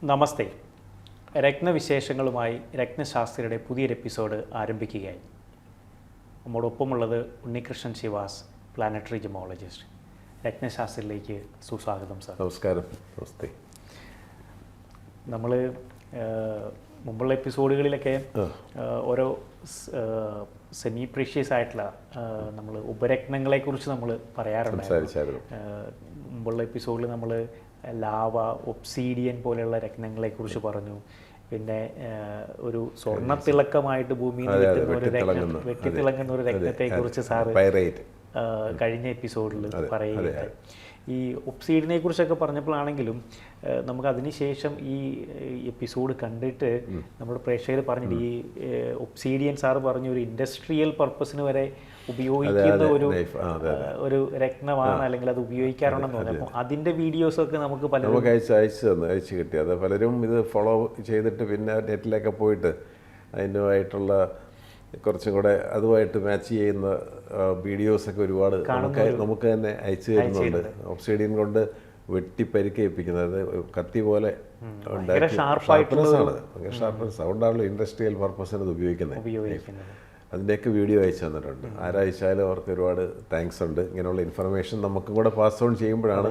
നമസ്തേ. രത്നവിശേഷങ്ങളുമായി രത്നശാസ്ത്രിയുടെ പുതിയൊരു എപ്പിസോഡ് ആരംഭിക്കുകയായി. നമ്മോടൊപ്പമുള്ളത് ഉണ്ണികൃഷ്ണൻ ശിവാസ്, പ്ലാനറ്ററി ജെമോളജിസ്റ്റ്. രത്നശാസ്ത്രയിലേക്ക് സുസ്വാഗതം സാർ. നമസ്കാരം. നമസ്തേ. നമ്മൾ മുമ്പുള്ള എപ്പിസോഡുകളിലൊക്കെ ഓരോ സെമി പ്രീഷ്യസ് ആയിട്ടുള്ള നമ്മൾ ഉപരത്നങ്ങളെക്കുറിച്ച് നമ്മൾ പറയാറുണ്ടായിരുന്നു. മുമ്പുള്ള എപ്പിസോഡിൽ നമ്മൾ ലാവ, ഒബ്സീഡിയൻ പോലെയുള്ള രത്നങ്ങളെക്കുറിച്ച് പറഞ്ഞു. പിന്നെ ഒരു സ്വർണ്ണത്തിളക്കമായിട്ട് ഭൂമിയിൽ വെട്ടിത്തിളങ്ങുന്ന ഒരു രത്നത്തെക്കുറിച്ച് സാറ് കഴിഞ്ഞ എപ്പിസോഡിൽ പറയുകയുണ്ടായി. ഈ ഒബ്സീഡിയനെ കുറിച്ചൊക്കെ പറഞ്ഞപ്പോഴാണെങ്കിലും നമുക്ക് അതിനുശേഷം ഈ എപ്പിസോഡ് കണ്ടിട്ട് നമ്മുടെ പ്രേക്ഷകർ പറഞ്ഞിട്ട് ഈ ഒബ്സീഡിയൻ സാറ് പറഞ്ഞ ഒരു ഇൻഡസ്ട്രിയൽ പർപ്പസിന് വരെ ഉപയോഗിക്കുന്ന ഒരു രത്നമാണ്, അല്ലെങ്കിൽ അത് ഉപയോഗിക്കാറുണ്ടെന്ന് തോന്നി. അപ്പോൾ അതിൻ്റെ വീഡിയോസൊക്കെ നമുക്ക് പലരും അയച്ചു കിട്ടി. അത് പലരും ഇത് ഫോളോ ചെയ്തിട്ട് പിന്നെ നെറ്റിലൊക്കെ പോയിട്ട് അതിനുമായിട്ടുള്ള കുറച്ചും കൂടെ അതുമായിട്ട് മാച്ച് ചെയ്യുന്ന വീഡിയോസൊക്കെ ഒരുപാട് നമുക്ക് തന്നെ അയച്ചു തരുന്നുണ്ട്. ഒബ്സീഡിയൻ കൊണ്ട് വെട്ടിപ്പരിക്കേൽപ്പിക്കുന്നത് കത്തി പോലെ ഷാർപ്പ്നെസ് അതുകൊണ്ടാണല്ലോ ഇൻഡസ്ട്രിയൽ പർപ്പസിന് അത് ഉപയോഗിക്കുന്നത്. അതിൻ്റെയൊക്കെ വീഡിയോ അയച്ചു തന്നിട്ടുണ്ട്. ആരായിച്ചാലും അവർക്ക് ഒരുപാട് താങ്ക്സ് ഉണ്ട്. ഇങ്ങനെയുള്ള ഇൻഫർമേഷൻ നമുക്കും കൂടെ പാസ് ഓൺ ചെയ്യുമ്പോഴാണ്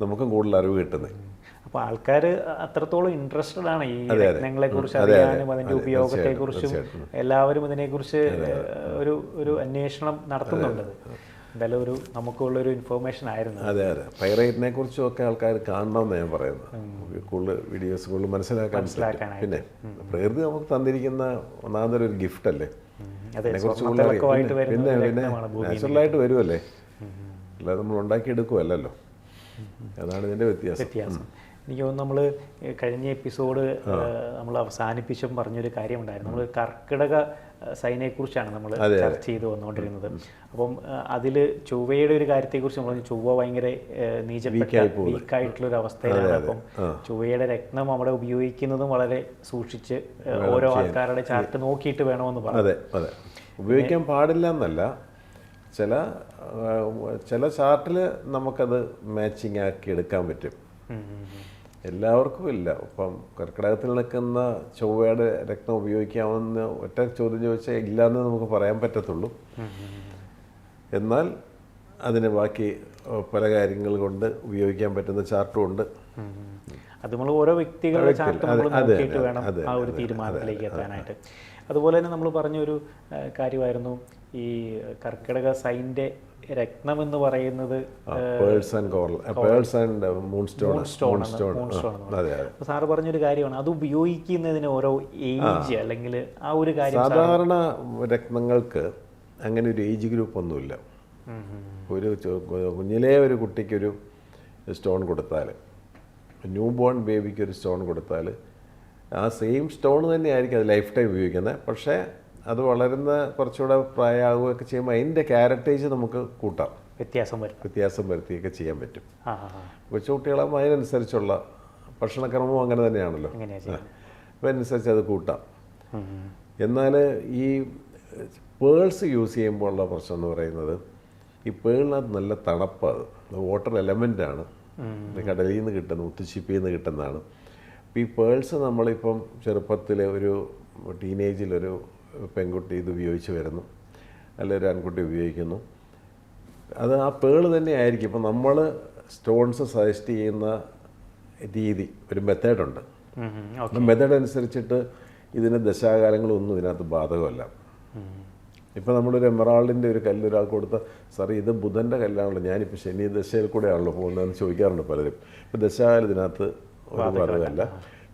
നമുക്കും കൂടുതൽ അറിവ് കിട്ടുന്നത്. അപ്പോൾ ആൾക്കാർ അത്രത്തോളം ഇൻട്രസ്റ്റഡ് ആണ് ഈ രത്നങ്ങളെക്കുറിച്ച് അറിയാനും അതിൻ്റെ ഉപയോഗത്തെക്കുറിച്ചും. എല്ലാവരും ഇതിനെക്കുറിച്ച് ഒരു അന്വേഷണം നടത്തുന്നുണ്ട്. എന്തായാലും ഒരു നമുക്കുള്ളൊരു ഇൻഫോർമേഷൻ ആയിരുന്നു. അതെ. പൈറേറ്റിനെ കുറിച്ചും ഒക്കെ ആൾക്കാർ കാണണമെന്ന് ഞാൻ പറയുന്നത്. കൂടുതൽ വീഡിയോസ് കൂടുതൽ മനസ്സിലാക്കാൻ. പിന്നെ പ്രകൃതി നമുക്ക് തന്നിരിക്കുന്ന ഒന്നാമതൊരു ഗിഫ്റ്റ് അല്ലേ. അതിനെക്കുറിച്ച് പിന്നെ നാച്ചുറലായിട്ട് വരുമല്ലേ, അല്ലാതെ നമ്മൾ ഉണ്ടാക്കിയെടുക്കുമല്ലോ. അതാണ് ഇതിൻ്റെ വ്യത്യാസം. എനിക്ക് തോന്നുന്നു നമ്മൾ കഴിഞ്ഞ എപ്പിസോഡ് നമ്മൾ അവസാനിപ്പിച്ചും പറഞ്ഞൊരു കാര്യമുണ്ടായിരുന്നു. നമ്മൾ കർക്കിടക സൈനെക്കുറിച്ചാണ് നമ്മൾ ചർച്ച ചെയ്ത് വന്നുകൊണ്ടിരുന്നത്. അപ്പം അതിൽ ചൊവ്വയുടെ ഒരു കാര്യത്തെക്കുറിച്ച് നമ്മൾ ചൊവ്വ ഭയങ്കര വീക്കായിട്ടുള്ളൊരു അവസ്ഥയിലാണ്. അപ്പം ചൊവ്വയുടെ രത്നം അവിടെ ഉപയോഗിക്കുന്നതും വളരെ സൂക്ഷിച്ച് ഓരോ ആൾക്കാരുടെ ചാർട്ട് നോക്കിയിട്ട് വേണമെന്ന് പറഞ്ഞു. അതെ, ഉപയോഗിക്കാൻ പാടില്ല എന്നല്ല, ചില ചാർട്ടിൽ നമുക്കത് മാച്ചിങ് ആക്കി എടുക്കാൻ പറ്റും. എല്ലാവർക്കും ഇല്ല. ഇപ്പം കർക്കിടകത്തിൽ നിൽക്കുന്ന ചൊവ്വയുടെ രത്നം ഉപയോഗിക്കാമെന്ന് ഒറ്റ ചോദ്യം ചോദിച്ചാൽ ഇല്ലയെന്ന് നമുക്ക് പറയാൻ പറ്റത്തുള്ളൂ. എന്നാൽ അതിന് ബാക്കി പല കാര്യങ്ങൾ കൊണ്ട് ഉപയോഗിക്കാൻ പറ്റുന്ന ചാർട്ടും ഉണ്ട്. അത് നമ്മൾ ഓരോ വ്യക്തികളുടെ ചാർട്ട് നോക്കിയിട്ട് വേണം ആ ഒരു തീരുമാനത്തിലേക്ക് എത്താനായിട്ട്. അതുപോലെ തന്നെ നമ്മൾ പറഞ്ഞൊരു കാര്യമായിരുന്നു ഈ കർക്കിടക സൈൻ്റെ രത്നം എന്ന് പറയുന്നത് സാറ് പറഞ്ഞൊരു കാര്യമാണ്. അത് ഉപയോഗിക്കുന്നതിന് ഓരോ ഏജ് അല്ലെങ്കിൽ ആ ഒരു കാര്യം. സാധാരണ രത്നങ്ങൾക്ക് അങ്ങനെ ഒരു ഏജ് ഗ്രൂപ്പ് ഒന്നുമില്ല. ഒരു കുഞ്ഞിലേ ഒരു കുട്ടിക്കൊരു സ്റ്റോൺ കൊടുത്താൽ, ന്യൂ ബോൺ ബേബിക്ക് ഒരു സ്റ്റോൺ കൊടുത്താൽ ആ സെയിം സ്റ്റോൺ തന്നെയായിരിക്കും അത് ലൈഫ് ടൈം ഉപയോഗിക്കുന്നത്. പക്ഷേ അത് വളരുന്ന കുറച്ചുകൂടെ പ്രായമാകുകയൊക്കെ ചെയ്യുമ്പോൾ അതിൻ്റെ ക്യാരക്ടേജ് നമുക്ക് കൂട്ടാം, വ്യത്യാസം വരുത്തിയൊക്കെ ചെയ്യാൻ പറ്റും. കൊച്ചുകുട്ടികളാകുമ്പോൾ അതിനനുസരിച്ചുള്ള ഭക്ഷണക്രമവും അങ്ങനെ തന്നെയാണല്ലോ, അപ്പോൾ അതിനനുസരിച്ച് അത് കൂട്ടാം. എന്നാൽ ഈ പേൾസ് യൂസ് ചെയ്യുമ്പോൾ ഉള്ള പ്രശ്നം എന്ന് പറയുന്നത്, ഈ പേളിനകത്ത് നല്ല തണുപ്പാണ്. വാട്ടർ എലമെൻ്റാണ്, കടലിൽ നിന്ന് കിട്ടുന്ന മുത്തുച്ചിപ്പിയിൽ നിന്ന് കിട്ടുന്നതാണ്. അപ്പോൾ ഈ പേൾസ് നമ്മളിപ്പം ചെറുപ്പത്തിൽ ഒരു ടീനേജിലൊരു പെൺകുട്ടി ഇത് ഉപയോഗിച്ച് വരുന്നു, അല്ലെങ്കിൽ ഒരു ആൺകുട്ടി ഉപയോഗിക്കുന്നു, അത് ആ പേള് തന്നെ ആയിരിക്കും. ഇപ്പം നമ്മൾ സ്റ്റോൺസ് സജസ്റ്റ് ചെയ്യുന്ന രീതി ഒരു മെത്തേഡുണ്ട്. മെത്തേഡ് അനുസരിച്ചിട്ട് ഇതിന് ദശാകാലങ്ങളൊന്നും ഇതിനകത്ത് ബാധകമല്ല. ഇപ്പം നമ്മളൊരു എമറാൾഡിൻ്റെ ഒരു കല്ല് ഒരാൾ കൊടുത്ത, സാറി ഇത് ബുധൻ്റെ കല്ലാണല്ലോ, ഞാനിപ്പോൾ ശനി ദശയിൽ കൂടെയാണല്ലോ പോകുന്നതെന്ന് ചോദിക്കാറുണ്ട് പലരും. ഇപ്പം ദശാകാലം ഇതിനകത്ത് ഒരു ബാധകമല്ല.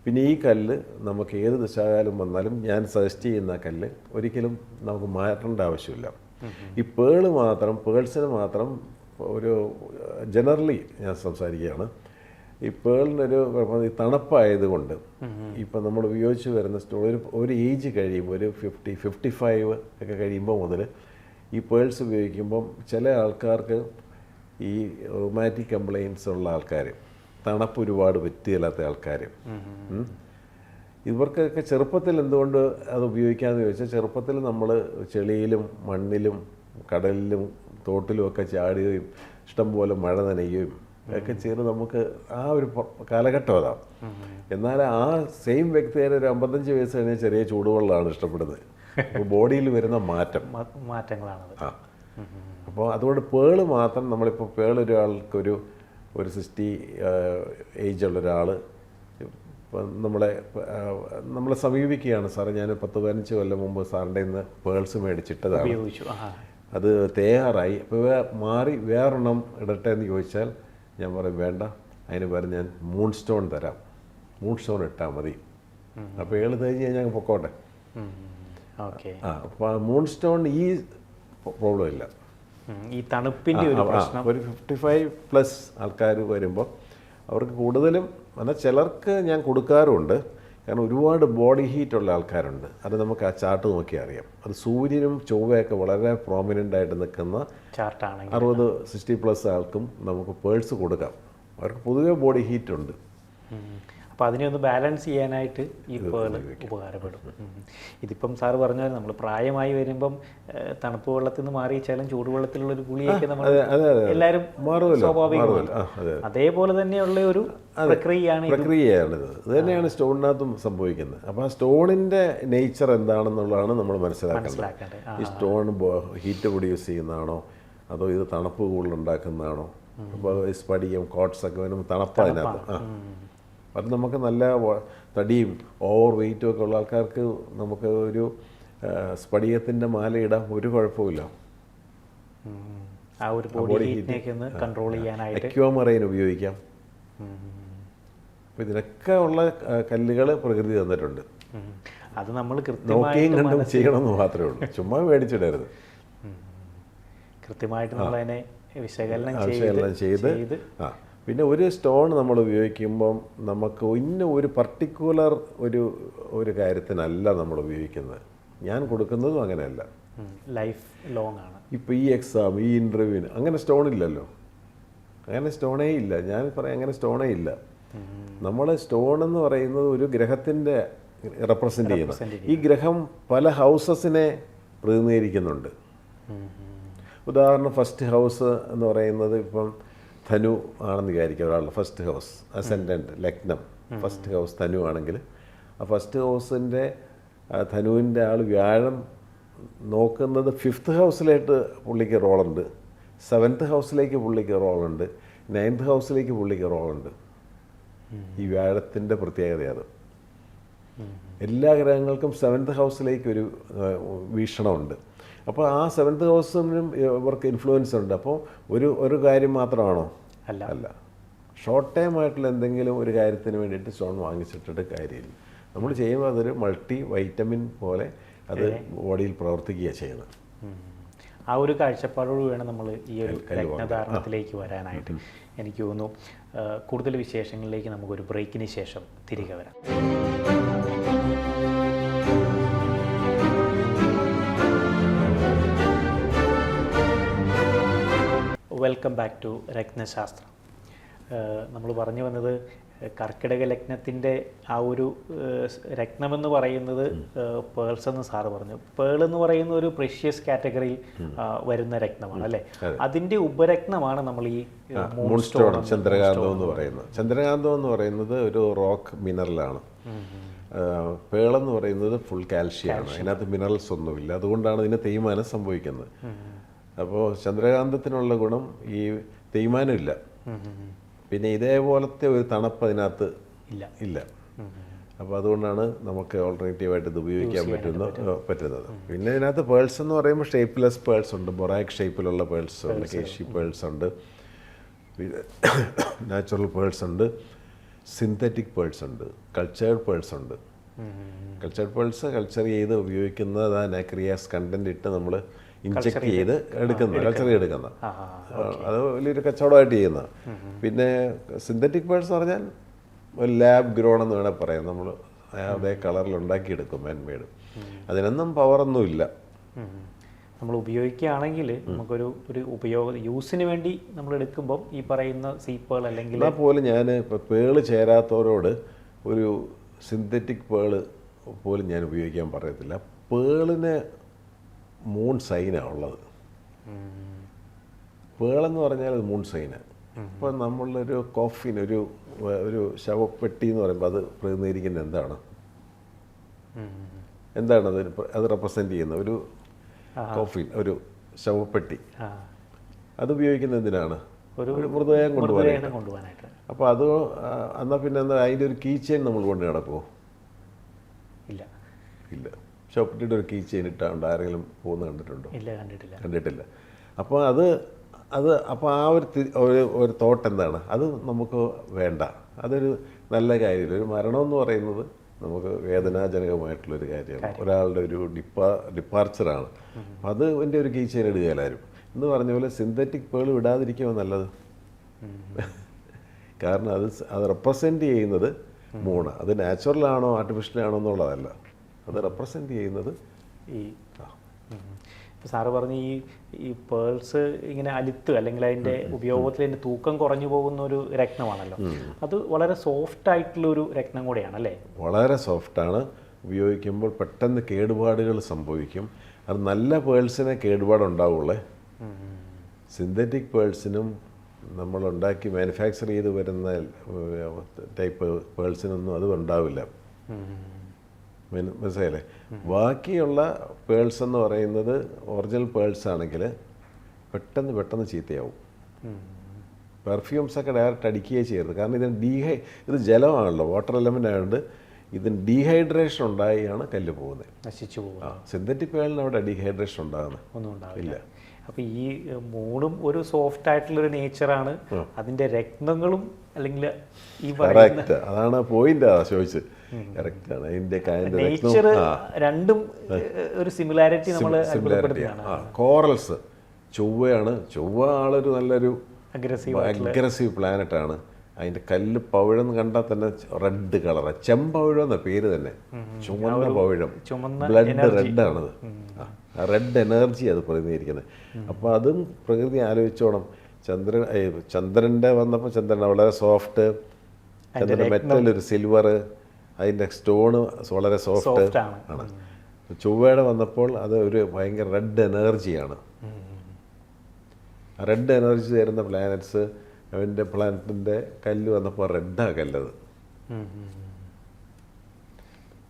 പിന്നെ ഈ കല്ല് നമുക്ക് ഏത് ദശാകാലം വന്നാലും ഞാൻ സജസ്റ്റ് ചെയ്യുന്ന കല്ല് ഒരിക്കലും നമുക്ക് മാറ്റേണ്ട ആവശ്യമില്ല. ഈ പേൾസിന് മാത്രം ഒരു ജനറലി ഞാൻ സംസാരിക്കുകയാണ്. ഈ പേളിനൊരു ഈ തണുപ്പായതുകൊണ്ട് ഇപ്പം നമ്മൾ ഉപയോഗിച്ച് വരുന്ന സ്റ്റോൺ ഒരു ഏജ് കഴിയുമ്പോൾ ഒരു 55 ഒക്കെ കഴിയുമ്പോൾ മുതൽ ഈ പേൾസ് ഉപയോഗിക്കുമ്പം ചില ആൾക്കാർക്ക് ഈ റൊമാറ്റിക് കംപ്ലയിൻസ് ഉള്ള ആൾക്കാർ, തണുപ്പ് ഒരുപാട് പറ്റിയില്ലാത്ത ആൾക്കാർ, ഇവർക്കൊക്കെ ചെറുപ്പത്തിൽ എന്തുകൊണ്ട് അത് ഉപയോഗിക്കാമെന്ന് ചോദിച്ചാൽ, ചെറുപ്പത്തിൽ നമ്മൾ ചെളിയിലും മണ്ണിലും കടലിലും തോട്ടിലും ഒക്കെ ചാടുകയും ഇഷ്ടംപോലെ മഴ നനയുകയും ഒക്കെ ചേർന്ന് നമുക്ക് ആ ഒരു കാലഘട്ടം അതാണ്. എന്നാൽ ആ സെയിം വ്യക്തിയെ ഒരു 55 വയസ്സ് കഴിഞ്ഞാൽ ചെറിയ ചൂടുവെള്ളമാണ് ഇഷ്ടപ്പെടുന്നത്. അപ്പോൾ ബോഡിയിൽ വരുന്ന മാറ്റങ്ങളാണത്. ആ അപ്പോൾ അതുകൊണ്ട് പേള് മാത്രം നമ്മളിപ്പോൾ പേള് ഒരാൾക്കൊരു 60 ഏജുള്ള ഒരാൾ നമ്മളെ സമീപിക്കുകയാണ്, സാറേ ഞാൻ 10-15 കൊല്ലം മുമ്പ് സാറിൻ്റെ ഇന്ന് പേൾസ് മേടിച്ചിട്ടതാണ്, അത് തയ്യാറായി, അപ്പോൾ മാറി വേറെണ്ണം ഇടട്ടെ എന്ന് ചോദിച്ചാൽ ഞാൻ പറയും വേണ്ട, അതിന് പകരം ഞാൻ മൂൺ സ്റ്റോൺ തരാം, മൂൺ സ്റ്റോൺ ഇട്ടാൽ മതി. അപ്പോൾ ഏള് തേഞ്ഞ് കഴിഞ്ഞാൽ പൊക്കോട്ടെ. അപ്പോൾ മൂൺ സ്റ്റോൺ ഈ പ്രോബ്ലം ഇല്ല. ഈ തണുപ്പിൻ്റെ ഒരു പ്രശ്നം ഒരു 55+ ആൾക്കാർ വരുമ്പോൾ അവർക്ക് കൂടുതലും എന്നാൽ ചിലർക്ക് ഞാൻ കൊടുക്കാറുമുണ്ട്. കാരണം ഒരുപാട് ബോഡി ഹീറ്റുള്ള ആൾക്കാരുണ്ട്. അത് നമുക്ക് ആ ചാർട്ട് നോക്കിയാൽ അറിയാം. അത് സൂര്യനും ചൊവ്വയൊക്കെ വളരെ പ്രോമിനൻ്റ് ആയിട്ട് നിൽക്കുന്ന ചാർട്ടാണ്. 60-60+ ആൾക്കും നമുക്ക് പേഴ്സ് കൊടുക്കാം. അവർക്ക് പൊതുവെ ബോഡി ഹീറ്റുണ്ട്. അപ്പോൾ അതിനെ ഒന്ന് ബാലൻസ് ചെയ്യാനായിട്ട് ഈ പേൾ ഉപകാരപ്പെടും. ഇതിപ്പം സാറ് പറഞ്ഞാൽ നമ്മൾ പ്രായമായി വരുമ്പം തണുപ്പ് വെള്ളത്തിൽ നിന്ന് മാറിച്ചാലും ചൂടുവെള്ളത്തിലുള്ള ഒരു കുളിയൊക്കെ നമ്മൾ എല്ലാവരും സ്വാഭാവികമാണ്. അതേപോലെ തന്നെയുള്ള ഒരു പ്രക്രിയയാണിത്. ഇത് തന്നെയാണ് സ്റ്റോണിനകത്തും സംഭവിക്കുന്നത്. അപ്പോൾ ആ സ്റ്റോണിൻ്റെ നേച്ചർ എന്താണെന്നുള്ളതാണ് നമ്മൾ മനസ്സിലാക്കേണ്ടത്. ഈ സ്റ്റോൺ ഹീറ്റ് പ്രൊഡ്യൂസ് ചെയ്യുന്നതാണോ അതോ ഇത് തണുപ്പ് കൂടുതലുണ്ടാക്കുന്നതാണോ? അപ്പോൾ സ്പടികം കോട്ട്സൊക്കെ വരുമ്പോൾ തണുപ്പ് അതിനകത്ത് അത് നമുക്ക് നല്ല തടിയും ഓവർ വെയിറ്റും ഒക്കെ ഉള്ള ആൾക്കാർക്ക് നമുക്ക് ഒരു സ്പടികത്തിൻ്റെ മാല ഇടാം, ഒരു കുഴപ്പമില്ല. അക്വാമറൈൻ ഉപയോഗിക്കാം. അപ്പോൾ ഇതിനൊക്കെ ഉള്ള കല്ലുകൾ പ്രകൃതി തന്നിട്ടുണ്ട്. അത് നമ്മൾ നോക്കിയും കണ്ടും ചെയ്യണമെന്ന് മാത്രമേ ഉള്ളൂ, ചുമ്മാ മേടിച്ചിടരുത്. കൃത്യമായിട്ട് നമ്മളതിനെ വിശകലനം ചെയ്ത് പിന്നെ ഒരു സ്റ്റോൺ നമ്മൾ ഉപയോഗിക്കുമ്പം നമുക്ക് ഇന്ന ഒരു പർട്ടിക്കുലർ ഒരു കാര്യത്തിനല്ല നമ്മൾ ഉപയോഗിക്കുന്നത്. ഞാൻ കൊടുക്കുന്നതും അങ്ങനെയല്ല, ലൈഫ് ലോങ് ആണ്. ഇപ്പോൾ ഈ എക്സാം, ഈ ഇൻ്റർവ്യൂവിന് അങ്ങനെ സ്റ്റോണില്ലല്ലോ, അങ്ങനെ സ്റ്റോണേ ഇല്ല. ഞാൻ പറയാം അങ്ങനെ സ്റ്റോണേ ഇല്ല. നമ്മൾ സ്റ്റോൺ എന്ന് പറയുന്നത് ഒരു ഗ്രഹത്തിൻ്റെ റെപ്രസെൻ്റ് ചെയ്യുന്നത്. ഈ ഗ്രഹം പല ഹൗസസിനെ പ്രതിനിധീകരിക്കുന്നുണ്ട്. ഉദാഹരണം ഫസ്റ്റ് ഹൗസ് എന്ന് പറയുന്നത് ഇപ്പം ധനു ആണെന്ന് വിചാരിക്കുക ഒരാളുടെ ഫസ്റ്റ് ഹൗസ്, അസെൻഡൻറ്റ് ലഗ്നം ഫസ്റ്റ് ഹൗസ് ധനു ആണെങ്കിൽ ആ ഫസ്റ്റ് ഹൗസിൻ്റെ ധനുവിൻ്റെ ആൾ വ്യാഴം നോക്കുന്നത് 5th ഹൗസിലേക്ക് പുള്ളിക്ക് റോളുണ്ട്, 7th ഹൗസിലേക്ക് പുള്ളിക്ക് റോളുണ്ട്, 9th ഹൗസിലേക്ക് പുള്ളിക്ക് റോളുണ്ട്. ഈ വ്യാഴത്തിൻ്റെ പ്രത്യേകതയാണ്. എല്ലാ ഗ്രഹങ്ങൾക്കും 7th ഹൗസിലേക്ക് ഒരു വീക്ഷണമുണ്ട്. അപ്പോൾ ആ 7th ഹൗസിനും ഇവർക്ക് ഇൻഫ്ലുവൻസ് ഉണ്ട്. അപ്പോൾ ഒരു കാര്യം മാത്രമാണോ? അല്ല. ഷോർട്ട് ടൈം ആയിട്ടുള്ള എന്തെങ്കിലും ഒരു കാര്യത്തിന് വേണ്ടിയിട്ട് സ്റ്റോൺ വാങ്ങിച്ചിട്ടിട്ട് കാര്യമില്ല. നമ്മൾ ചെയ്യുമ്പോൾ അതൊരു മൾട്ടി വൈറ്റമിൻ പോലെ അത് ബോഡിയിൽ പ്രവർത്തിക്കുകയാണ് ചെയ്യുന്നത്. ആ ഒരു കാഴ്ചപ്പാടോട് വേണം നമ്മൾ ഈ ഒരു രത്നധാരണത്തിലേക്ക് വരാനായിട്ട്. എനിക്ക് തോന്നുന്നു കൂടുതൽ വിശേഷങ്ങളിലേക്ക് നമുക്കൊരു ബ്രേക്കിന് ശേഷം തിരികെ വരാം. Welcome back to Ratnashastram. നമ്മൾ പറഞ്ഞു വന്നത് കർക്കിടക ലഗ്നത്തിൻ്റെ ആ ഒരു രത്നമെന്ന് പറയുന്നത് പേൾസ് എന്ന് സാറ് പറഞ്ഞു. പേൾ എന്ന് പറയുന്ന ഒരു പ്രഷ്യസ് കാറ്റഗറിയിൽ വരുന്ന രത്നമാണ് അല്ലേ? അതിൻ്റെ ഉപരത്നമാണ് നമ്മൾ ഈ മൂൺ സ്റ്റോൺ, ചന്ദ്രകാന്തം എന്ന് പറയുന്നത്. ചന്ദ്രകാന്തം എന്ന് പറയുന്നത് ഒരു റോക്ക് മിനറലാണ്. പേളെന്ന് പറയുന്നത് ഫുൾ കാൽഷ്യമാണ്, അതിനകത്ത് മിനറൽസ് ഒന്നുമില്ല. അതുകൊണ്ടാണ് ഇതിന് തേയ്മാനം സംഭവിക്കുന്നത്. അപ്പോൾ ചന്ദ്രകാന്തത്തിനുള്ള ഗുണം ഈ തേയ്മാനം ഇല്ല. പിന്നെ ഇതേപോലത്തെ ഒരു തണുപ്പ് അതിനകത്ത് ഇല്ല. അപ്പോൾ അതുകൊണ്ടാണ് നമുക്ക് ഓൾട്ടർനേറ്റീവായിട്ട് ഇത് ഉപയോഗിക്കാൻ പറ്റുന്നത്. പിന്നെ ഇതിനകത്ത് പേൾസ് എന്ന് പറയുമ്പോൾ ഷേപ്പ്ലെസ് പേൾസ് ഉണ്ട്, ബൊറാക് ഷേപ്പിലുള്ള പേൾസ് ഉണ്ട്, കേശി പേൾസ് ഉണ്ട്, നാച്ചുറൽ പേൾസ് ഉണ്ട്, സിന്തറ്റിക് പേൾസ് ഉണ്ട്, കൾച്ചേർഡ് പേൾസ് ഉണ്ട്. കൾച്ചേർഡ് പേൾസ് കൾച്ചർ ചെയ്ത് ഉപയോഗിക്കുന്നത് ആ നാക്രിയാസ് കണ്ടന്റ് ഇട്ട് നമ്മൾ ഇൻജെക്ട് ചെയ്ത് കൾച്ചർ എടുക്കുന്ന അത് വലിയൊരു കച്ചവടമായിട്ട് ചെയ്യുന്ന. പിന്നെ സിന്തറ്റിക് പേൾസ് എന്ന് പറഞ്ഞാൽ ഒരു ലാബ് ഗ്രോൺ എന്ന് വേണേൽ പറയാം. നമ്മൾ അതേ കളറിൽ ഉണ്ടാക്കിയെടുക്കും, മാൻമെയ്ഡ്. അതിനൊന്നും പവറൊന്നുമില്ല. നമ്മൾ ഉപയോഗിക്കുകയാണെങ്കിൽ നമുക്കൊരു യൂസിന് വേണ്ടി നമ്മൾ എടുക്കുമ്പോൾ ഈ പറയുന്ന സീപ്പേൾ അല്ലെങ്കിൽ എന്നാൽ പോലും ഞാൻ ഇപ്പോൾ പേള് ചേരാത്തവരോട് ഒരു സിന്തറ്റിക് പേള് പോലും ഞാൻ ഉപയോഗിക്കാൻ പറയത്തില്ല. പേളിന് മൂൺ സൈനാണ് ഉള്ളത്. പേളെന്ന് പറഞ്ഞാൽ അത് മൂൺ സൈനാണ്. അപ്പോൾ നമ്മളൊരു കോഫിൻ ഒരു ശവപ്പെട്ടി എന്ന് പറയുമ്പോൾ അത് പ്രതിനിധീകരിക്കുന്നത് എന്താണ് അത് റെപ്രസെൻ്റ് ചെയ്യുന്ന ഒരു കോഫിൻ, ഒരു ശവപ്പെട്ടി. അത് ഉപയോഗിക്കുന്നത് എന്തിനാണ്? ഒരു മൃതദേഹം കൊണ്ടുപോകാനായിട്ട്. അപ്പോൾ അത് എന്നാൽ പിന്നെ അതിൻ്റെ ഒരു കീ ചെയിൻ നമ്മൾ കൊണ്ട് നടക്കുമോ? ഇല്ല. ശവപ്പെട്ടിയുടെ ഒരു കീ ചെയിൻ ഇട്ടാണ്ട് ആരെങ്കിലും പോകുന്നത് കണ്ടിട്ടുണ്ടോ? കണ്ടിട്ടില്ല. അപ്പോൾ അപ്പോൾ ആ ഒരു തോട്ട് എന്താണ്? അത് നമുക്ക് വേണ്ട. അതൊരു നല്ല കാര്യമില്ല. ഒരു മരണം എന്ന് പറയുന്നത് നമുക്ക് വേദനാജനകമായിട്ടുള്ളൊരു കാര്യമാണ്. ഒരാളുടെ ഒരു ഡിപ്പാർച്ചറാണ്. അത് എൻ്റെ ഒരു കീ ചെയിൻ ഇടുകയില്ലാരും എന്ന് പറഞ്ഞ പോലെ സിന്തറ്റിക് പേൾ ഇടാതിരിക്കുമോ നല്ലത്? കാരണം അത് റെപ്രസെൻ്റ് ചെയ്യുന്നത് മൂണ്. അത് നാച്ചുറലാണോ ആർട്ടിഫിഷ്യലാണോ എന്നുള്ളതല്ല, അത് റെപ്രസെൻ്റ് ചെയ്യുന്നത് ഇപ്പോൾ സാറ് പറഞ്ഞ് ഈ പേൾസ് ഇങ്ങനെ അലുത്ത് അല്ലെങ്കിൽ അതിൻ്റെ ഉപയോഗത്തിൽ അതിൻ്റെ തൂക്കം കുറഞ്ഞു പോകുന്ന ഒരു രത്നമാണല്ലോ. അത് വളരെ സോഫ്റ്റ് ആയിട്ടുള്ളൊരു രത്നം കൂടെയാണല്ലേ? വളരെ സോഫ്റ്റാണ്. ഉപയോഗിക്കുമ്പോൾ പെട്ടെന്ന് കേടുപാടുകൾ സംഭവിക്കും. അത് നല്ല പേൾസിനെ കേടുപാടുണ്ടാവുള്ളേ. സിന്തറ്റിക് പേൾസിനും നമ്മളുണ്ടാക്കി മാനുഫാക്ചർ ചെയ്ത് വരുന്ന ടൈപ്പ് പേൾസിനൊന്നും അത് ഉണ്ടാവില്ല. മനസ്സിലായില്ലേ? ബാക്കിയുള്ള പേൾസ് എന്ന് പറയുന്നത് ഒറിജിനൽ പേൾസ് ആണെങ്കിൽ പെട്ടെന്ന് ചീത്തയാവും. പെർഫ്യൂംസൊക്കെ ഡയറക്റ്റ് അടിക്കുകയേ ചെയ്യരുത്. കാരണം ഇത് ജലമാണല്ലോ, വാട്ടർ എലമെൻ്റ് ആയതുകൊണ്ട് ഇതിന് ഡീഹൈഡ്രേഷൻ ഉണ്ടായാണ് കല്ല് പോകുന്നത്, നശിച്ചു പോകും. സിന്തറ്റിക് പേളിന് അവിടെ ഡീഹൈഡ്രേഷൻ ഉണ്ടാകുന്നത് ഒന്നും ഉണ്ടാവില്ല. അപ്പോൾ ഈ മൂണും ഒരു സോഫ്റ്റ് ആയിട്ടുള്ളൊരു നേച്ചറാണ്. അതിൻ്റെ രത്നങ്ങളും അല്ലെങ്കിൽ ഈ കറക്റ്റ്, അതാണ് പോയിന്റ് ചോദിച്ചത്. കറക്റ്റാണ്. അതിൻ്റെ നേച്ചർ രണ്ടും ഒരു സിമിലാരിറ്റി നമ്മൾ കോറൽസ്. ചൊവ്വ ആളൊരു നല്ലൊരു അഗ്രസീവ് പ്ലാനറ്റാണ്. അതിൻ്റെ കല്ല് പവിഴം കണ്ടാൽ തന്നെ റെഡ് കളറാണ്. ചെമ്പവിഴം എന്ന പേര് തന്നെ, ചുമന്ന പവിഴം, ബ്ലഡ് റെഡാണത്. റെഡ് എനർജി അത് പ്രതിനിധീകരിക്കുന്നത്. അപ്പോൾ അതും പ്രകൃതി ആലോചിച്ചോണം. ചന്ദ്രൻ്റെ വന്നപ്പോൾ ചന്ദ്രൻ വളരെ സോഫ്റ്റ്, ചന്ദ്രൻ്റെ മെറ്റൽ ഒരു സിൽവർ, അതിൻ്റെ സ്റ്റോണ് വളരെ സോഫ്റ്റ് ആണ്. ചൊവ്വയുടെ വന്നപ്പോൾ അത് ഒരു ഭയങ്കര റെഡ് എനർജിയാണ്. റെഡ് എനർജി തരുന്ന പ്ലാനറ്റ്സ്, അവൻ്റെ പ്ലാനറ്റിൻ്റെ കല്ല് വന്നപ്പോൾ റെഡാണ് കല്ലത്.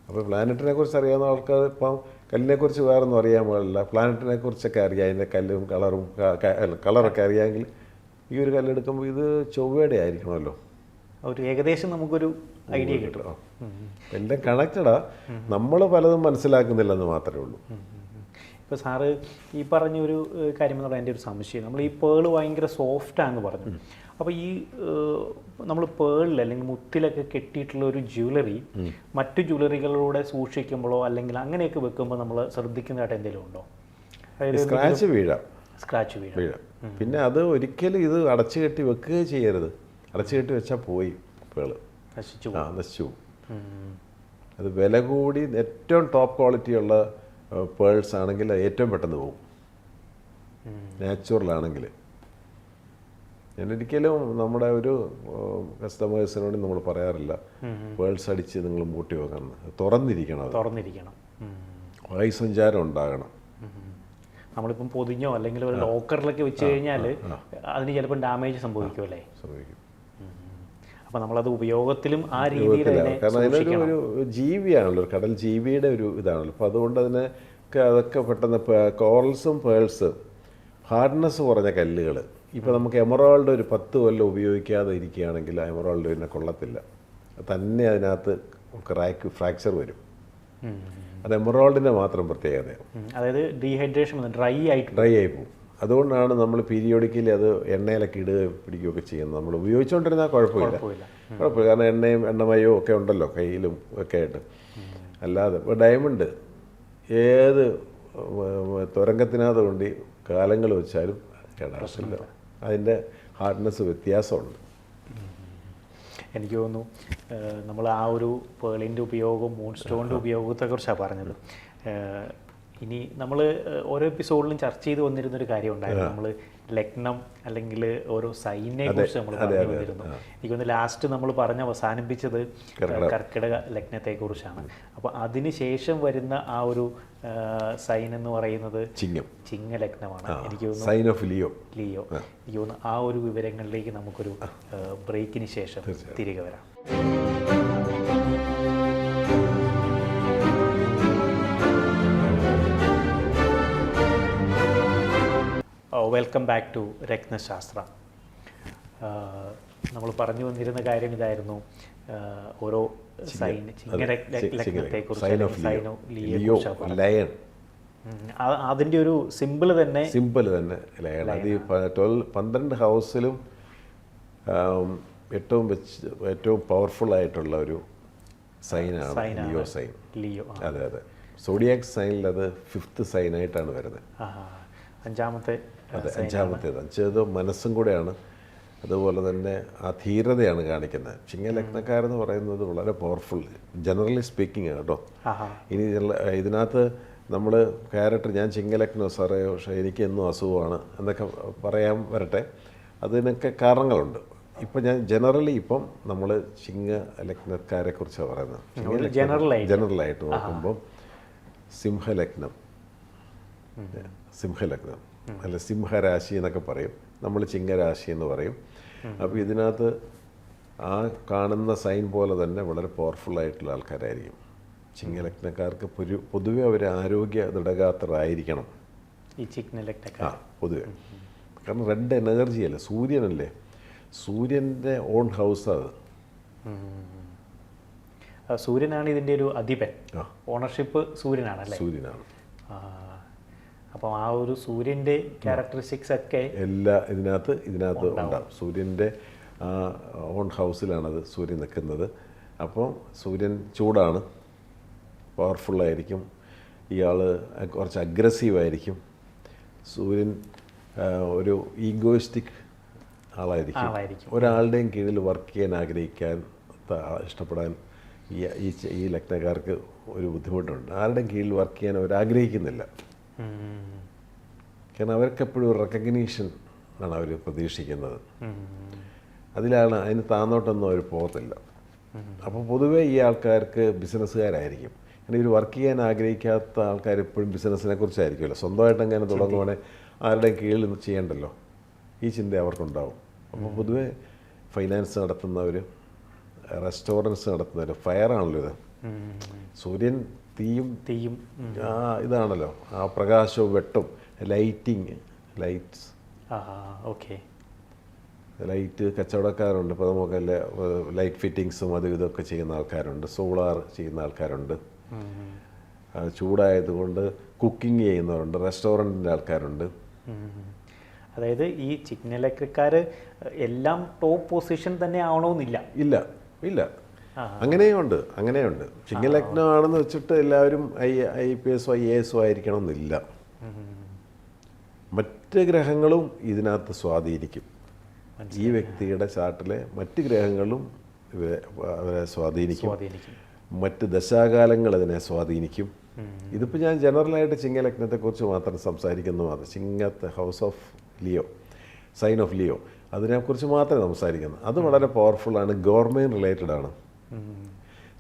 അപ്പോൾ പ്ലാനറ്റിനെ കുറിച്ച് അറിയാവുന്ന ആൾക്കാർ ഇപ്പം കല്ലിനെക്കുറിച്ച് വേറൊന്നും അറിയാൻ പാടില്ല, പ്ലാനറ്റിനെ കുറിച്ചൊക്കെ അറിയാം. അതിൻ്റെ കല്ലും കളറൊക്കെ അറിയാമെങ്കിൽ ഈ ഒരു കല്ലെടുക്കുമ്പോൾ ഇത് ചൊവ്വയുടെ ആയിരിക്കണമല്ലോ. ഒരു ഏകദേശം നമുക്കൊരു ഐഡിയ കിട്ടും. എല്ലാം കണക്റ്റഡാ, നമ്മൾ പലതും മനസ്സിലാക്കുന്നില്ലെന്ന് മാത്രമേ ഉള്ളൂ. ഇപ്പോൾ സാറ് ഈ പറഞ്ഞൊരു കാര്യം എന്ന് പറഞ്ഞാൽ എൻ്റെ ഒരു സംശയം, നമ്മൾ ഈ പേള് ഭയങ്കര സോഫ്റ്റാന്ന് പറഞ്ഞു. അപ്പോൾ ഈ നമ്മൾ പേളിൽ അല്ലെങ്കിൽ മുത്തിലൊക്കെ കെട്ടിയിട്ടുള്ള ഒരു ജ്വല്ലറി മറ്റു ജ്വല്ലറികളിലൂടെ സൂക്ഷിക്കുമ്പോഴോ അല്ലെങ്കിൽ അങ്ങനെയൊക്കെ വെക്കുമ്പോൾ നമ്മൾ ശ്രദ്ധിക്കുന്നതായിട്ട് എന്തെങ്കിലും ഉണ്ടോ? സ്ക്രാച്ച് വീഴാം. പിന്നെ അത് ഒരിക്കലും ഇത് അടച്ചു കെട്ടി വെക്കുകയും ചെയ്യരുത്. അടച്ചു കെട്ടി വെച്ചാൽ പോയി പേള്, നശിച്ചു. അത് വില കൂടി ഏറ്റവും ടോപ്പ് ക്വാളിറ്റിയുള്ള പേൾസ് ആണെങ്കിൽ ഏറ്റവും പെട്ടെന്ന് പോകും. നാച്ചുറലാണെങ്കിൽ ഞാനൊരിക്കലും നമ്മുടെ ഒരു കസ്റ്റമേഴ്സിനോട് നമ്മൾ പറയാറില്ല പേൾസ് അടിച്ച് നിങ്ങൾ മൂട്ടി വെക്കണം. തുറന്നിരിക്കണം. വായുസഞ്ചാരം ഉണ്ടാകണം. നമ്മളിപ്പം പൊതിഞ്ഞോ അല്ലെങ്കിൽ ഒരു ലോക്കറിലൊക്കെ വെച്ച് കഴിഞ്ഞാൽ അതിന് ചിലപ്പോൾ ഡാമേജ് സംഭവിക്കുമല്ലേ? സംഭവിക്കും. അപ്പോൾ നമ്മളത് ഉപയോഗത്തിലും ആ രീതിയിൽ കാരണം അതിനൊരു ജീവിയാണല്ലോ, ഒരു കടൽ ജീവിയുടെ ഒരു ഇതാണല്ലോ. അപ്പോൾ അതുകൊണ്ട് അതൊക്കെ പെട്ടെന്ന് കോറൽസും പേൾസും ഹാർഡ്നെസ് കുറഞ്ഞ കല്ലുകൾ. ഇപ്പോൾ നമുക്ക് എമറാൾഡ് ഒരു 10 കൊല്ലം ഉപയോഗിക്കാതെ ഇരിക്കുകയാണെങ്കിൽ ആ എമറാൾഡ് പിന്നെ കൊള്ളത്തില്ല. തന്നെ അതിനകത്ത് ഫ്രാക്ചർ വരും. അത് എമറാൾഡിൻ്റെ മാത്രം പ്രത്യേകതയാണ്. അതായത് ഡീഹൈഡ്രേഷൻ ഡ്രൈ ആയി പോകും. അതുകൊണ്ടാണ് നമ്മൾ പീരിയോഡിക്കലി അത് എണ്ണയിലൊക്കെ ഇടുകയും പിടിക്കുകയൊക്കെ ചെയ്യുന്നത്. നമ്മൾ ഉപയോഗിച്ചുകൊണ്ടിരുന്നാൽ കുഴപ്പമില്ല. കാരണം എണ്ണമയോ ഒക്കെ ഉണ്ടല്ലോ കയ്യിലും ഒക്കെ ആയിട്ട്. അല്ലാതെ ഇപ്പോൾ ഡയമണ്ട് ഏത് തുരങ്കത്തിനകത്ത് കൊണ്ട് കാലങ്ങൾ വെച്ചാലും കേടാറില്ല. അതിൻ്റെ ഹാർഡ്നെസ് വ്യത്യാസമുണ്ട്. എനിക്ക് തോന്നുന്നു നമ്മൾ ആ ഒരു പേളിൻ്റെ ഉപയോഗവും മൂൺ സ്റ്റോണിൻ്റെ ഉപയോഗത്തെക്കുറിച്ചാണ് പറഞ്ഞത്. ഇനി നമ്മൾ ഓരോ എപ്പിസോഡിലും ചർച്ച ചെയ്ത് വന്നിരുന്നൊരു കാര്യം ഉണ്ടായിരുന്നു. നമ്മൾ ലഗ്നം അല്ലെങ്കിൽ ഓരോ സൈനിനെ കുറിച്ച് നമ്മൾ പറഞ്ഞു വന്നിരുന്നു. എനിക്കൊന്ന് ലാസ്റ്റ് നമ്മൾ പറഞ്ഞ് അവസാനിപ്പിച്ചത് കർക്കിടക ലഗ്നത്തെ കുറിച്ചാണ്. അപ്പോൾ അതിന് ശേഷം വരുന്ന ആ ഒരു സൈൻ എന്ന് പറയുന്നത് ചിങ്ങ ലഗ്നമാണ്. എനിക്ക് തോന്നുന്നു സൈൻ ഓഫ് ലിയോ. എനിക്ക് തോന്നുന്നു ആ ഒരു വിവരങ്ങളിലേക്ക് നമുക്കൊരു ബ്രേക്കിന് ശേഷം തിരികെ വരാം. Welcome back to Ratnashastra. നമ്മൾ പറഞ്ഞു വന്നിരുന്ന കാര്യം ഇതായിരുന്നു, ഓരോ സൈൻ അതിൻ്റെ ഒരു സിമ്പിൾ തന്നെ ലയൺ. അത് ഈ 12 ഹൗസിലും ഏറ്റവും പവർഫുൾ ആയിട്ടുള്ള ഒരു സൈനാണ് ലിയോ സൈൻ. അതെ അതെ, സോഡിയാക് സൈനിൽ അത് 5th സൈനായിട്ടാണ് വരുന്നത്. അഞ്ചാമത്തേത്. അഞ്ചത് മനസ്സും കൂടെയാണ്. അതുപോലെ തന്നെ ആ ധീരതയാണ് കാണിക്കുന്നത്. ചിങ്ങലഗ്നക്കാരെന്ന് പറയുന്നത് വളരെ പവർഫുൾ, ജനറലി സ്പീക്കിംഗ് കേട്ടോ. ഇനി ഇതിനകത്ത് നമ്മൾ ക്യാരക്ടർ, ഞാൻ ചിങ്ങലഗ്നോ സാറേ പക്ഷേ എനിക്ക് എന്നും അസുഖമാണ് എന്നൊക്കെ പറയാൻ വരട്ടെ, അതിനൊക്കെ കാരണങ്ങളുണ്ട്. ഇപ്പം ഞാൻ ജനറലി ഇപ്പം നമ്മൾ ചിങ്ങലഗ്നക്കാരെ കുറിച്ചാണ് പറയുന്നത്. ജനറലായിട്ട് നോക്കുമ്പോൾ സിംഹലഗ്നം അല്ല സിംഹരാശി എന്നൊക്കെ പറയും, നമ്മൾ ചിങ്ങരാശി എന്ന് പറയും. അപ്പോൾ ഇതിനകത്ത് ആ കാണുന്ന സൈൻ പോലെ തന്നെ വളരെ പവർഫുൾ ആയിട്ടുള്ള ആൾക്കാരായിരിക്കും ചിങ്ങലഗ്നക്കാർക്ക്. പൊതുവെ അവർ ആരോഗ്യ ദൃഢഗാത്രരായിരിക്കണം ഈ ചിങ്ങലഗ്നക്കാർ പൊതുവെ. കാരണം റെഡ് എനർജി അല്ലേ, സൂര്യനല്ലേ, സൂര്യൻ്റെ ഓൺ ഹൗസ് അത്. സൂര്യനാണ് ഇതിൻ്റെ ഒരു അധിപൻ, ഓണർഷിപ്പ് സൂര്യനാണല്ലേ? സൂര്യനാണ്. അപ്പം ആ ഒരു സൂര്യൻ്റെ ക്യാരക്ടറിസ്റ്റിക്സ് ഒക്കെ ഇതിനകത്ത് ഉണ്ടാവും. സൂര്യൻ്റെ ഓൺ ഹൗസിലാണത് സൂര്യൻ നിൽക്കുന്നത്. അപ്പോൾ സൂര്യൻ ചൂടാണ്, പവർഫുള്ളായിരിക്കും, ഇയാൾ കുറച്ച് അഗ്രസീവായിരിക്കും. സൂര്യൻ ഒരു ഈഗോയിസ്റ്റിക് ആളായിരിക്കും. ഒരാളുടെയും കീഴിൽ വർക്ക് ചെയ്യാൻ ആഗ്രഹിക്കാൻ ഇഷ്ടപ്പെടാൻ ഈ ലഗ്നക്കാർക്ക് ഒരു ബുദ്ധിമുട്ടുണ്ട്. ആരുടെയും കീഴിൽ വർക്ക് ചെയ്യാൻ അവർ ആഗ്രഹിക്കുന്നില്ല. കാരണം അവർക്കെപ്പോഴും റെക്കഗ്നീഷൻ ആണ് അവർ പ്രതീക്ഷിക്കുന്നത്. അതിന് താന്നോട്ടൊന്നും അവർ പോകത്തില്ല. അപ്പോൾ പൊതുവേ ഈ ആൾക്കാർക്ക് ബിസിനസ്സുകാരായിരിക്കും. കാരണം ഇവർ വർക്ക് ചെയ്യാൻ ആഗ്രഹിക്കാത്ത ആൾക്കാർ എപ്പോഴും ബിസിനസ്സിനെ കുറിച്ചായിരിക്കുമല്ലോ. സ്വന്തമായിട്ട് എങ്ങനെ തുടങ്ങുവാണെങ്കിൽ ആരുടെയും കീഴിൽ ചെയ്യണ്ടല്ലോ, ഈ ചിന്ത അവർക്കുണ്ടാവും. അപ്പോൾ പൊതുവേ ഫൈനാൻസ് നടത്തുന്നവർ, റെസ്റ്റോറൻറ്റ്സ് നടത്തുന്നവർ, ഫയറാണല്ലോ ഇത്. സൂര്യൻ തീയും ഇതാണല്ലോ, ആ പ്രകാശവും വെട്ടും, ലൈറ്റ്സ് ലൈറ്റ് കച്ചവടക്കാരുണ്ട്. ഇപ്പോൾ നമുക്ക് ലൈറ്റ് ഫിറ്റിങ്സും അതും ഇതൊക്കെ ചെയ്യുന്ന ആൾക്കാരുണ്ട്, സോളാർ ചെയ്യുന്ന ആൾക്കാരുണ്ട്, ചൂടായതുകൊണ്ട് കുക്കിംഗ് ചെയ്യുന്നവരുണ്ട്, റെസ്റ്റോറൻറ്റിൻ്റെ ആൾക്കാരുണ്ട്. അതായത് ഈ ചിഗ്നലക്കാർ എല്ലാം ടോപ്പ് പൊസിഷൻ തന്നെ ആവണമെന്നില്ല. ഇല്ല അങ്ങനെയുണ്ട്. ചിങ്ങലഗ്നം ആണെന്ന് വെച്ചിട്ട് എല്ലാവരും IPS IAS ആയിരിക്കണം എന്നില്ല. മറ്റ് ഗ്രഹങ്ങളും ഇതിനകത്ത് സ്വാധീനിക്കും. ഈ വ്യക്തിയുടെ ചാർട്ടിലെ മറ്റ് ഗ്രഹങ്ങളും അവരെ സ്വാധീനിക്കും. മറ്റ് ദശാകാലങ്ങൾ അതിനെ സ്വാധീനിക്കും. ഇതിപ്പോൾ ഞാൻ ജനറലായിട്ട് ചിങ്ങലഗ്നത്തെക്കുറിച്ച് മാത്രം സംസാരിക്കുന്നു. ചിങ്ങത്തെ house of Leo, sign of Leo, അതിനെക്കുറിച്ച് മാത്രമേ സംസാരിക്കുന്നു. അത് വളരെ പവർഫുള്ളാണ്, ഗവൺമെൻറ് റിലേറ്റഡ് ആണ്.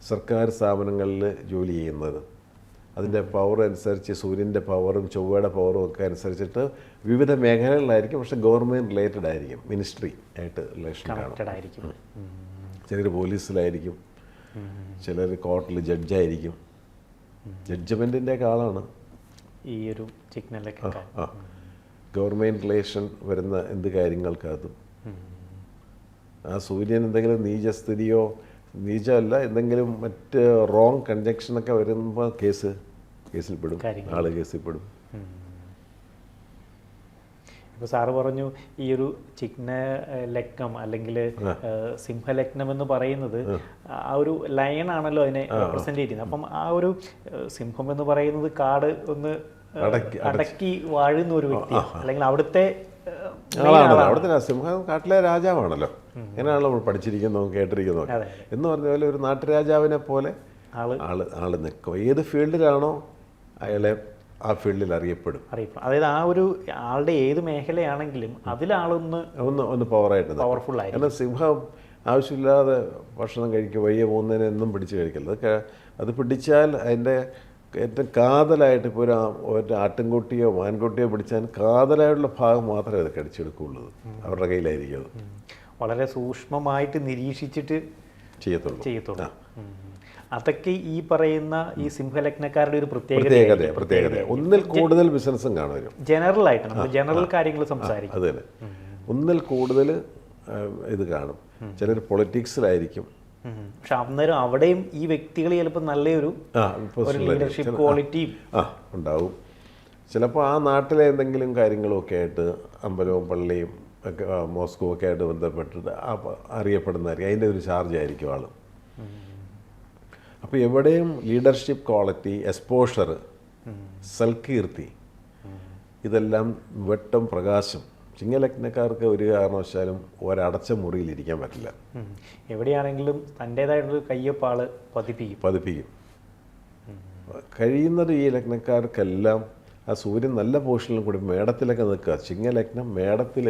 സർക്കാർ സ്ഥാപനങ്ങളിൽ ജോലി ചെയ്യുന്നത്, അതിൻ്റെ പവർ അനുസരിച്ച് സൂര്യൻ്റെ പവറും ചൊവ്വയുടെ പവറും ഒക്കെ അനുസരിച്ചിട്ട് വിവിധ മേഖലകളിലായിരിക്കും. പക്ഷേ ഗവൺമെൻറ് റിലേറ്റഡ് ആയിരിക്കും, മിനിസ്ട്രി ആയിട്ട് റിലേഷൻ കാണും. ചിലർ പോലീസിലായിരിക്കും, ചിലർ കോർട്ടിൽ ജഡ്ജായിരിക്കും. ജഡ്ജ്മെൻറ്റിൻ്റെ ഒക്കെ ആളാണ് ഈ ഒരു ചിഗ്നലൊക്കെ. ഗവൺമെൻറ് റിലേഷൻ വരുന്ന എന്ത് കാര്യങ്ങൾക്കതും ആ സൂര്യൻ എന്തെങ്കിലും നീചസ്ഥിതിയോ, നീചമല്ല, എന്തെങ്കിലും മറ്റ് റോങ് കൺജക്ഷനൊക്കെ വരുമ്പോൾ കേസിൽ പെടും, ആള് കേസിൽ പെടും. ഇപ്പോൾ സാറ് പറഞ്ഞു ഈ ഒരു ചിഗ്ന ലഗ്നം അല്ലെങ്കിൽ സിംഹലഗ്നം എന്ന് പറയുന്നത് ആ ഒരു ലയൺ ആണല്ലോ അതിനെ റെപ്രസെന്റ് ചെയ്യുന്നത്. അപ്പം ആ ഒരു സിംഹം എന്ന് പറയുന്നത് കാട് ഒന്ന് അടക്കി വാഴുന്ന ഒരു വ്യക്തി, അല്ലെങ്കിൽ അവിടുത്തെ ആളാണല്ലോ. അവിടുത്തെ സിംഹം കാട്ടിലെ രാജാവാണല്ലോ. അങ്ങനെയാണല്ലോ നമ്മൾ പഠിച്ചിരിക്കുന്നതും കേട്ടിരിക്കുന്നതും. എന്ന് പറഞ്ഞ പോലെ ഒരു നാട്ടുരാജാവിനെ പോലെ ആള് നിൽക്കും. ഏത് ഫീൽഡിലാണോ അയാളെ ആ ഫീൽഡിൽ അറിയപ്പെടും. അതായത് ആ ഒരു ആളുടെ ഏത് മേഖലയാണെങ്കിലും അതിലാളൊന്ന് ഒന്ന് പവറായിട്ട് പവർഫുൾ ആയി. കാരണം സിംഹം ആവശ്യമില്ലാതെ ഭക്ഷണം കഴിക്കുക, വയ്യ പോകുന്നതിനെ എന്നും പിടിച്ച് കഴിക്കരുത്. അത് പിടിച്ചാൽ അതിൻ്റെ ഏറ്റവും കാതലായിട്ട് ഇപ്പോൾ ഒരു ആട്ടിൻകുട്ടിയോ മാൻകുട്ടിയോ പിടിച്ചാൽ കാതലായിട്ടുള്ള ഭാഗം മാത്രമേ അത് കടിച്ചെടുക്കുകയുള്ളൂ. അവരുടെ കയ്യിലായിരിക്കും അത്. വളരെ സൂക്ഷ്മമായിട്ട് നിരീക്ഷിച്ചിട്ട് ചെയ്യത്തുള്ളൂ. അതൊക്കെ ഈ പറയുന്ന ഈ സിംഹലഗ്നക്കാരുടെ ഒരു പ്രത്യേകത. ഒന്നിൽ കൂടുതൽ ബിസിനസ്സും കാണും. ജനറൽ ആയിട്ട് നമ്മൾ ജനറൽ കാര്യങ്ങൾ സംസാരിക്കും. അത് തന്നെ, ഒന്നിൽ കൂടുതൽ ഇത് കാണും. ചിലർ പൊളിറ്റിക്സിലായിരിക്കും. പക്ഷെ അന്നേരം അവിടെയും ഈ വ്യക്തികൾ ചിലപ്പോൾ നല്ലൊരു ലീഡർഷിപ്പ് ക്വാളിറ്റി ഉണ്ടാവും. ചിലപ്പോൾ ആ നാട്ടിലെ എന്തെങ്കിലും കാര്യങ്ങളൊക്കെ ആയിട്ട് അമ്പലവും പള്ളിയും ഒക്കെ മോസ്കോ ഒക്കെ ആയിട്ട് ബന്ധപ്പെട്ടിട്ട് അറിയപ്പെടുന്നതായിരിക്കും. അതിൻ്റെ ഒരു ചാർജ് ആയിരിക്കും ആൾ. അപ്പോൾ എവിടെയും ലീഡർഷിപ്പ് ക്വാളിറ്റി, എക്സ്പോഷർ, സൽകീർത്തി, ഇതെല്ലാം വെട്ടം പ്രകാശം. ചിങ്ങലഗ്നക്കാർക്ക് ഒരു കാരണവശാലും ഒരടച്ച മുറിയിൽ ഇരിക്കാൻ പറ്റില്ല. എവിടെയാണെങ്കിലും തൻ്റേതായിട്ടൊരു കയ്യൊപ്പാള് പതിപ്പിക്കും. കഴിയുന്നത് ഈ ലഗ്നക്കാർക്കെല്ലാം ആ സൂര്യൻ നല്ല പൊസിഷനിലും കൂടി മേടത്തിലൊക്കെ നിൽക്കുക. ചിങ്ങലഗ്നം മേടത്തിൽ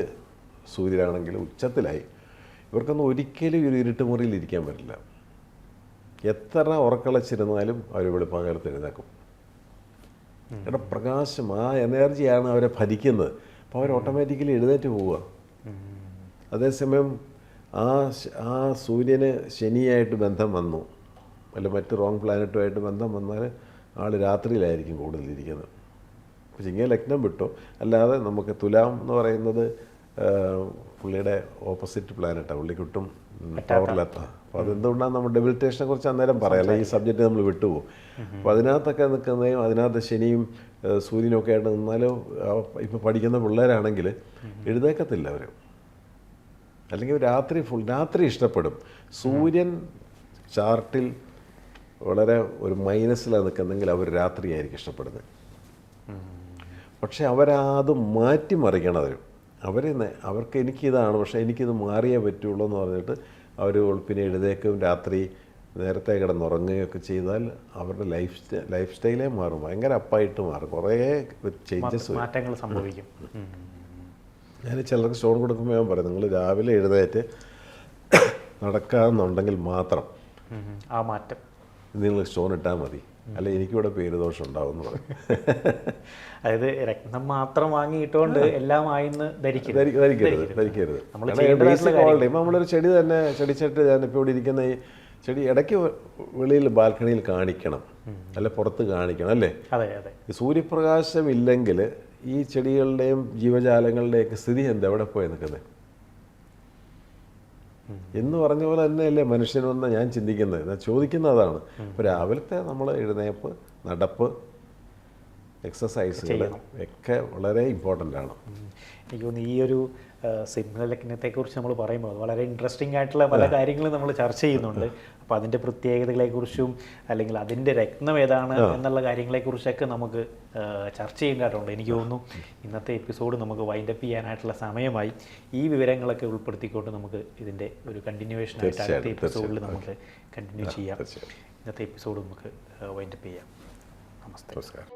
സൂര്യനാണെങ്കിൽ ഉച്ചത്തിലായി. ഇവർക്കൊന്നും ഒരിക്കലും ഒരു ഇരുട്ടുമുറിയിൽ ഇരിക്കാൻ പറ്റില്ല. എത്ര ഉറക്കളച്ചിരുന്നാലും അവർ വെളുപ്പാകാലത്ത് എഴുന്നേക്കും. കാരണം പ്രകാശം, ആ എനർജിയാണ് അവരെ ഭരിക്കുന്നത്. അപ്പോൾ അവർ ഓട്ടോമാറ്റിക്കലി എഴുന്നേറ്റ് പോവുക. അതേസമയം ആ സൂര്യന് ശനിയായിട്ട് ബന്ധം വന്നു, അല്ല മറ്റ് റോങ് പ്ലാനറ്റുമായിട്ട് ബന്ധം വന്നാൽ ആൾ രാത്രിയിലായിരിക്കും കൂടുതലിരിക്കുന്നത്. അപ്പോൾ ചിങ്ങ ലഗ്നം വിട്ടോ. അല്ലാതെ നമുക്ക് തുലാം എന്ന് പറയുന്നത് പുള്ളിയുടെ ഓപ്പോസിറ്റ് പ്ലാനറ്റാണ്. പുള്ളിക്കൊട്ടും പവറിലെത്താം. അപ്പോൾ അതെന്തുകൊണ്ടാണ് നമ്മൾ ഡെബിലിറ്റേഷനെ കുറിച്ച് അന്നേരം പറയാം, അല്ലെങ്കിൽ ഈ സബ്ജക്റ്റ് നമ്മൾ വിട്ടുപോകും. അപ്പോൾ അതിനകത്തൊക്കെ നിൽക്കുന്നതും അതിനകത്ത് ശനിയും സൂര്യനൊക്കെ ആയിട്ട് നിന്നാലോ ഇപ്പോൾ പഠിക്കുന്ന പിള്ളേരാണെങ്കിൽ എഴുന്നേക്കത്തില്ല അവർ. അല്ലെങ്കിൽ രാത്രി ഇഷ്ടപ്പെടും. സൂര്യൻ ചാർട്ടിൽ വളരെ ഒരു മൈനസിലാണ് നിൽക്കുന്നെങ്കിൽ അവർ രാത്രിയായിരിക്കും ഇഷ്ടപ്പെടുന്നത്. പക്ഷെ അവരത് മാറ്റിമറിക്കണം. അവർക്ക് എനിക്കിതാണ്, പക്ഷേ എനിക്കിത് മാറിയേ പറ്റുള്ളൂ എന്ന് പറഞ്ഞിട്ട് അവർ വെളുപ്പിനെ എഴുന്നേക്കും, രാത്രി നേരത്തെ കിടന്നുറങ്ങുകയൊക്കെ ചെയ്താൽ അവരുടെ ലൈഫ് സ്റ്റൈലേ മാറും. ഭയങ്കര അപ്പായിട്ട് മാറും. കുറേ ചേഞ്ചസ്, മാറ്റങ്ങൾ സംഭവിക്കും. ഞാൻ ചിലർക്ക് സ്റ്റോൺ കൊടുക്കുമ്പോൾ ഞാൻ പറയും, നിങ്ങൾ രാവിലെ എഴുന്നേറ്റ് നടക്കാമെന്നുണ്ടെങ്കിൽ മാത്രം ആ മാറ്റം നിങ്ങൾ സ്റ്റോൺ ഇട്ടാൽ മതി, അല്ല എനിക്കിവിടെ പേരുദോഷം ഉണ്ടാവും എന്ന് പറയും. അതായത് രത്നം മാത്രം വാങ്ങിയിട്ടുകൊണ്ട് എല്ലാം ആയിന്ന് ധരിക്കരുത്. ഇപ്പം നമ്മളൊരു ചെടി തന്നെ, ചെടിച്ചട്ടി ഞാനിപ്പോൾ ഇവിടെ ഇരിക്കുന്ന ഈ ചെടി ഇടയ്ക്ക് വെളിയിൽ ബാൽക്കണിയിൽ കാണിക്കണം, അല്ല പുറത്ത് കാണിക്കണം, അല്ലേ? ഈ സൂര്യപ്രകാശം ഇല്ലെങ്കിൽ ഈ ചെടികളുടെയും ജീവജാലങ്ങളുടെയൊക്കെ സ്ഥിതി എന്താ, എവിടെ പോയി നിൽക്കുന്നത് എന്ന് പറഞ്ഞ പോലെ തന്നെയല്ലേ മനുഷ്യനെന്ന് ഞാൻ ചിന്തിക്കുന്നത്. ഞാൻ ചോദിക്കുന്നത് അതാണ്. ഇപ്പോൾ രാവിലത്തെ നമ്മൾ എഴുന്നേപ്പ്, നടപ്പ്, എക്സസൈസുകൾ ഒക്കെ വളരെ ഇമ്പോർട്ടൻ്റ് ആണ്. എനിക്ക് തോന്നുന്നു ഈ ഒരു സിംഹലഗ്നത്തെക്കുറിച്ച് നമ്മൾ പറയുമ്പോൾ വളരെ ഇൻട്രസ്റ്റിംഗ് ആയിട്ടുള്ള പല കാര്യങ്ങളും നമ്മൾ ചർച്ച ചെയ്യുന്നുണ്ട്. അപ്പോൾ അതിൻ്റെ പ്രത്യേകതകളെക്കുറിച്ചും അല്ലെങ്കിൽ അതിൻ്റെ രത്നം ഏതാണ് എന്നുള്ള കാര്യങ്ങളെക്കുറിച്ചൊക്കെ നമുക്ക് ചർച്ച ചെയ്യേണ്ടതായിട്ടുണ്ട്. എനിക്ക് തോന്നുന്നു ഇന്നത്തെ എപ്പിസോഡ് നമുക്ക് വൈൻഡപ്പ് ചെയ്യാനായിട്ടുള്ള സമയമായി. ഈ വിവരങ്ങളൊക്കെ ഉൾപ്പെടുത്തിക്കൊണ്ട് നമുക്ക് ഇതിൻ്റെ ഒരു കണ്ടിന്യൂവേഷൻ ആയിട്ട് അടുത്ത എപ്പിസോഡിൽ നമുക്ക് കണ്ടിന്യൂ ചെയ്യാം. ഇന്നത്തെ എപ്പിസോഡ് നമുക്ക് വൈൻഡപ്പ് ചെയ്യാം. നമസ്കാരം.